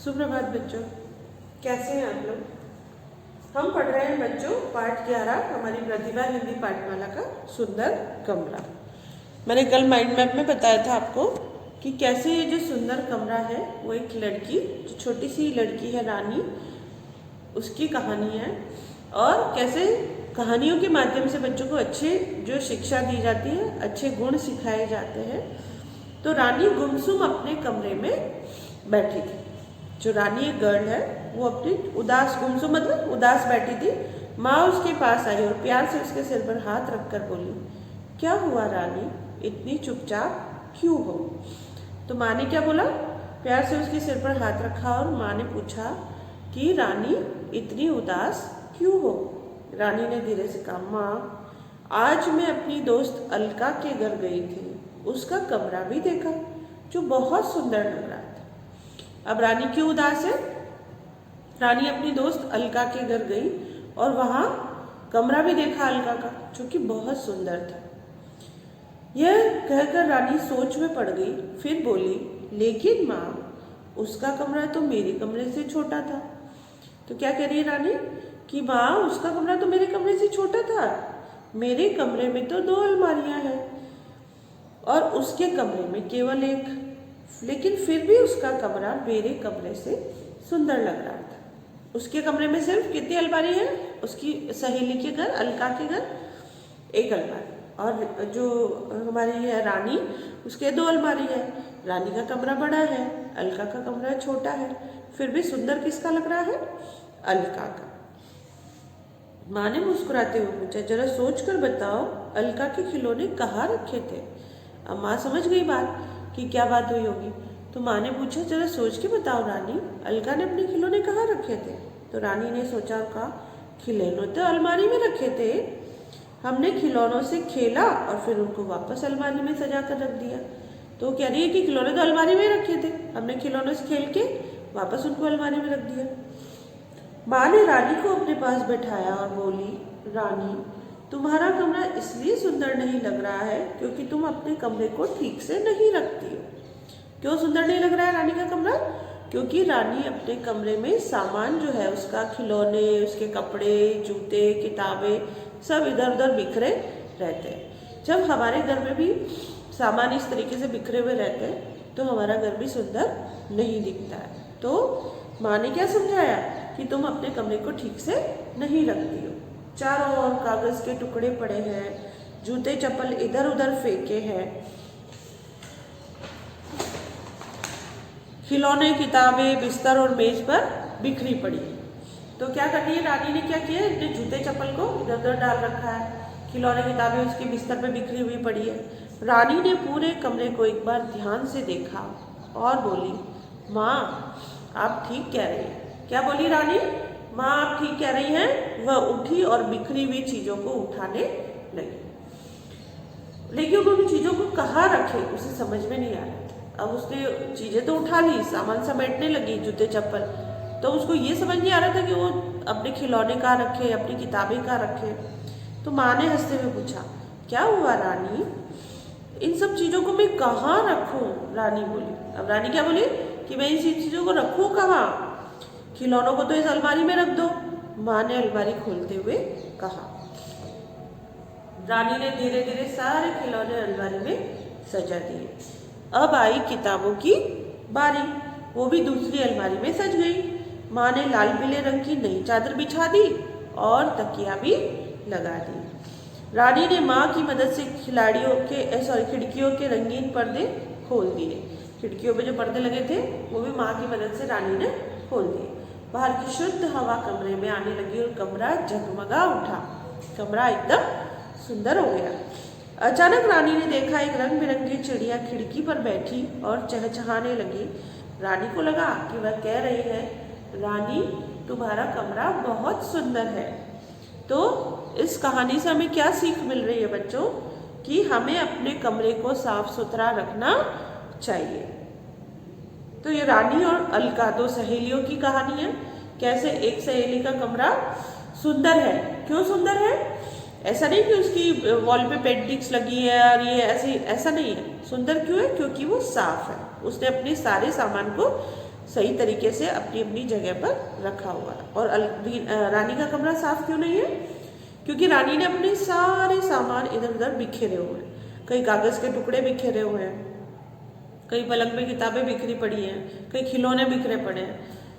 सुप्रभात बच्चों, कैसे हैं आप लोग। हम पढ़ रहे हैं बच्चों पाठ 11 हमारी प्रतिभा हिंदी पाठमाला का सुंदर कमरा। मैंने कल माइंड मैप में बताया था आपको कि कैसे ये जो सुंदर कमरा है वो एक लड़की, जो छोटी सी लड़की है रानी, उसकी कहानी है और कैसे कहानियों के माध्यम से बच्चों को अच्छे जो शिक्षा दी जाती है, अच्छे गुण सिखाए जाते हैं। तो रानी गुमसुम अपने कमरे में बैठी थी। जो रानी एक गर्ल है वो अपनी उदास, गुमसुम मतलब उदास बैठी थी। माँ उसके पास आई और प्यार से उसके सिर पर हाथ रखकर बोली, क्या हुआ रानी, इतनी चुपचाप क्यों हो। तो माँ ने क्या बोला, प्यार से उसके सिर पर हाथ रखा और माँ ने पूछा कि रानी इतनी उदास क्यों हो। रानी ने धीरे से कहा, माँ आज मैं अपनी दोस्त अलका के घर गई थी, उसका कमरा भी देखा जो बहुत सुंदर लग रहा था। अब रानी क्यों उदास है। रानी अपनी दोस्त अलका के घर गई और वहाँ कमरा भी देखा अलका का, जो कि बहुत सुंदर था। यह कहकर रानी सोच में पड़ गई। फिर बोली, लेकिन माँ उसका कमरा तो मेरे कमरे से छोटा था। तो क्या कह रही है रानी कि माँ उसका कमरा तो मेरे कमरे से छोटा था, मेरे कमरे में तो 2 अलमारियां हैं और उसके कमरे में केवल एक, लेकिन फिर भी उसका कमरा मेरे कमरे से सुंदर लग रहा था। उसके कमरे में सिर्फ कितनी अलमारी है, उसकी सहेली के घर, अलका के घर 1 अलमारी, और जो हमारी है रानी, उसके 2 अलमारी है। रानी का कमरा बड़ा है, अलका का कमरा छोटा है, फिर भी सुंदर किसका लग रहा है, अलका का। माँ ने मुस्कुराते हुए पूछा, जरा सोच कर बताओ अलका के खिलौने कहाँ रखे थे। अब माँ समझ गई बात कि क्या बात हुई होगी। तो माँ ने पूछा, जरा सोच के बताओ रानी, अलका ने अपने खिलौने कहाँ रखे थे। तो रानी ने सोचा और कहा, खिलौने तो अलमारी में रखे थे, हमने खिलौनों से खेला और फिर उनको वापस अलमारी में सजा कर रख दिया। तो कह रही है कि खिलौने तो अलमारी में रखे थे, हमने खिलौनों से खेल के वापस उनको अलमारी में रख दिया। माँ ने रानी को अपने पास बैठाया और बोली, रानी तुम्हारा कमरा इसलिए सुंदर नहीं लग रहा है क्योंकि तुम अपने कमरे को ठीक से नहीं रखती हो। क्यों सुंदर नहीं लग रहा है रानी का कमरा, क्योंकि रानी अपने कमरे में सामान जो है उसका, खिलौने, उसके कपड़े, जूते, किताबें सब इधर उधर बिखरे रहते हैं। जब हमारे घर में भी सामान इस तरीके से बिखरे हुए रहते हैं तो हमारा घर भी सुंदर नहीं दिखता है। तो माँ ने क्या समझाया कि तुम अपने कमरे को ठीक से नहीं रखती हो। चारों ओर कागज के टुकड़े पड़े हैं, जूते चप्पल इधर उधर फेंके हैं, खिलौने, किताबें बिस्तर और मेज पर बिखरी पड़ी। तो क्या कर रही है रानी ने, क्या किया, अपने जूते चप्पल को इधर उधर डाल रखा है, खिलौने किताबें उसके बिस्तर पर बिखरी हुई पड़ी है। रानी ने पूरे कमरे को एक बार ध्यान से देखा और बोली, माँ आप ठीक कह रही हैं। क्या बोली रानी, माँ आप ठीक कह रही हैं। वह उठी और बिखरी हुई चीजों को उठाने लगी, लेकिन उन चीजों को कहाँ रखे उसे समझ में नहीं आ रहा था। अब उसने चीजें तो उठा ली, सामान समेटने लगी, जूते चप्पल, तो उसको ये समझ नहीं आ रहा था कि वो अपने खिलौने कहाँ रखे, अपनी किताबें कहाँ रखे। तो माँ ने हंसते हुए पूछा, क्या हुआ रानी, इन सब चीजों को मैं कहाँ रखूं। रानी बोली, अब रानी क्या बोली कि मैं इन चीजों को रखूं कहाँ, खिलौनों को तो इस अलमारी में रख दो। माँ ने अलमारी खोलते हुए कहा। रानी ने धीरे धीरे सारे खिलौने अलमारी में सजा दिए। अब आई किताबों की बारी, वो भी दूसरी अलमारी में सज गई। माँ ने लाल पीले रंग की नई चादर बिछा दी और तकिया भी लगा दी। रानी ने माँ की मदद से खिड़कियों के रंगीन पर्दे खोल दिए। खिड़कियों पे जो पर्दे लगे थे वो भी माँ की मदद से रानी ने खोल दिए। बाहर की शुद्ध हवा कमरे में आने लगी और कमरा जगमगा उठा। कमरा एकदम सुंदर हो गया। अचानक रानी ने देखा एक रंग बिरंगी चिड़िया खिड़की पर बैठी और चहचहाने लगी। रानी को लगा कि वह कह रही है, रानी तुम्हारा कमरा बहुत सुंदर है। तो इस कहानी से हमें क्या सीख मिल रही है बच्चों, कि हमें अपने कमरे को साफ सुथरा रखना चाहिए। तो ये रानी और अलका 2 सहेलियों की कहानी है। कैसे एक सहेली का कमरा सुंदर है। क्यों सुंदर है, ऐसा नहीं कि उसकी वॉल पे पेंटिंग्स लगी है और ये ऐसा नहीं है। सुंदर क्यों है, क्योंकि वो साफ है, उसने अपने सारे सामान को सही तरीके से अपनी अपनी जगह पर रखा हुआ है। और रानी का कमरा साफ क्यों नहीं है? क्योंकि रानी ने अपने सारे सामान इधर उधर बिखेरे हुए हैं। कई कागज के टुकड़े बिखेरे हुए हैं, कई पलंग पे किताबें बिखरी पड़ी हैं, कई खिलौने बिखरे पड़े हैं।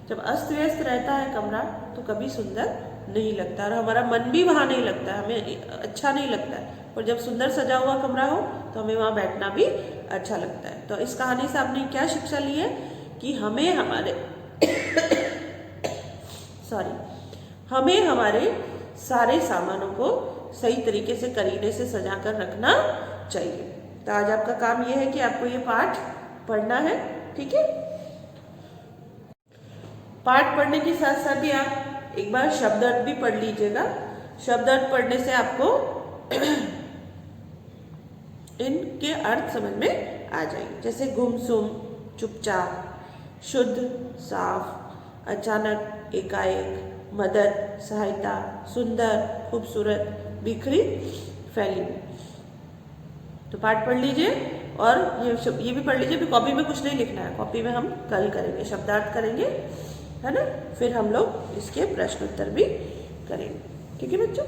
जब अस्त व्यस्त रहता है कमरा तो कभी सुंदर नहीं लगता और हमारा मन भी वहाँ नहीं लगता, हमें अच्छा नहीं लगता है। और जब सुंदर सजा हुआ कमरा हो तो हमें वहाँ बैठना भी अच्छा लगता है। तो इस कहानी से आपने क्या शिक्षा ली है कि हमें हमारे सारे सामानों को सही तरीके से करीने से सजा कर रखना चाहिए। तो आज आपका काम यह है कि आपको ये पाठ पढ़ना है, ठीक है। पाठ पढ़ने के साथ साथ ही आप एक बार शब्द अर्थ भी पढ़ लीजिएगा। शब्द अर्थ पढ़ने से आपको इनके अर्थ समझ में आ जाएंगे। जैसे गुमसुम, चुपचाप, शुद्ध, साफ, अचानक, एकाएक, मदद, सहायता, सुंदर, खूबसूरत, बिखरी, फैली। तो पाठ पढ़ लीजिए और ये भी पढ़ लीजिए। कॉपी में कुछ नहीं लिखना है, कॉपी में हम कल करेंगे, शब्दार्थ करेंगे, है ना। फिर हम लोग इसके प्रश्न उत्तर भी करेंगे, ठीक है बच्चों।